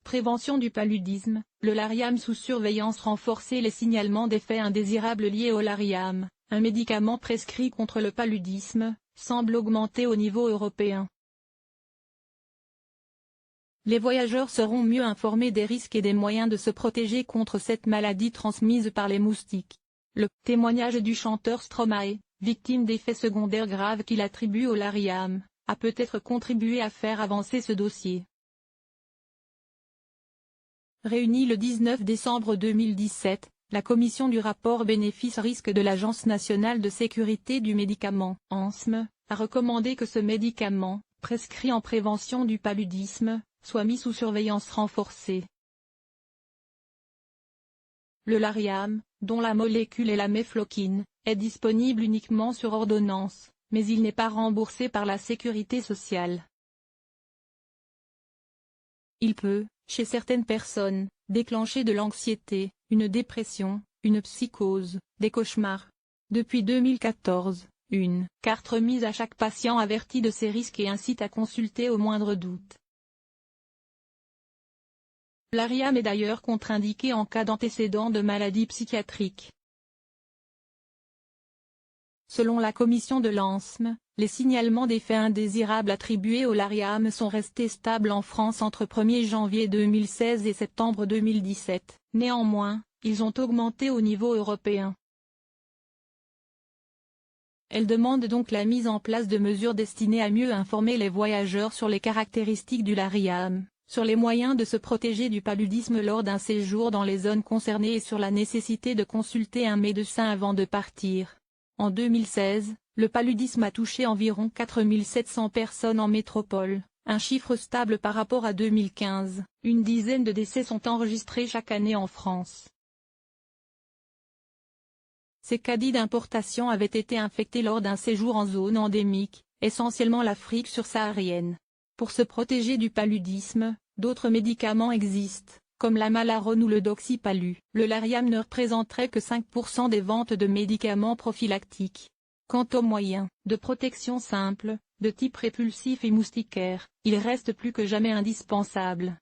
Prévention du paludisme, le Lariam sous surveillance renforcée. Les signalements d'effets indésirables liés au Lariam, un médicament prescrit contre le paludisme, semble augmenter au niveau européen. Les voyageurs seront mieux informés des risques et des moyens de se protéger contre cette maladie transmise par les moustiques. Le témoignage du chanteur Stromae, victime d'effets secondaires graves qu'il attribue au Lariam, a peut-être contribué à faire avancer ce dossier. Réunie le 19 décembre 2017, la commission du rapport bénéfice-risque de l'Agence nationale de sécurité du médicament, ANSM, a recommandé que ce médicament, prescrit en prévention du paludisme, soit mis sous surveillance renforcée. Le Lariam, dont la molécule est la mefloquine, est disponible uniquement sur ordonnance, mais il n'est pas remboursé par la sécurité sociale. Il peut, chez certaines personnes, déclencher de l'anxiété, une dépression, une psychose, des cauchemars. Depuis 2014, une carte remise à chaque patient avertit de ces risques et incite à consulter au moindre doute. Lariam est d'ailleurs contre-indiqué en cas d'antécédent de maladie psychiatrique. Selon la commission de l'ANSM, les signalements d'effets indésirables attribués au Lariam sont restés stables en France entre 1er janvier 2016 et septembre 2017. Néanmoins, ils ont augmenté au niveau européen. Elle demande donc la mise en place de mesures destinées à mieux informer les voyageurs sur les caractéristiques du Lariam, sur les moyens de se protéger du paludisme lors d'un séjour dans les zones concernées et sur la nécessité de consulter un médecin avant de partir. En 2016, le paludisme a touché environ 4700 personnes en métropole, un chiffre stable par rapport à 2015. Une dizaine de décès sont enregistrés chaque année en France. Ces caddies d'importation avaient été infectés lors d'un séjour en zone endémique, essentiellement l'Afrique subsaharienne. Pour se protéger du paludisme, d'autres médicaments existent, comme la Malarone ou le Doxypalu. Le Lariam ne représenterait que 5% des ventes de médicaments prophylactiques. Quant aux moyens de protection simples, de type répulsif et moustiquaire, il reste plus que jamais indispensable.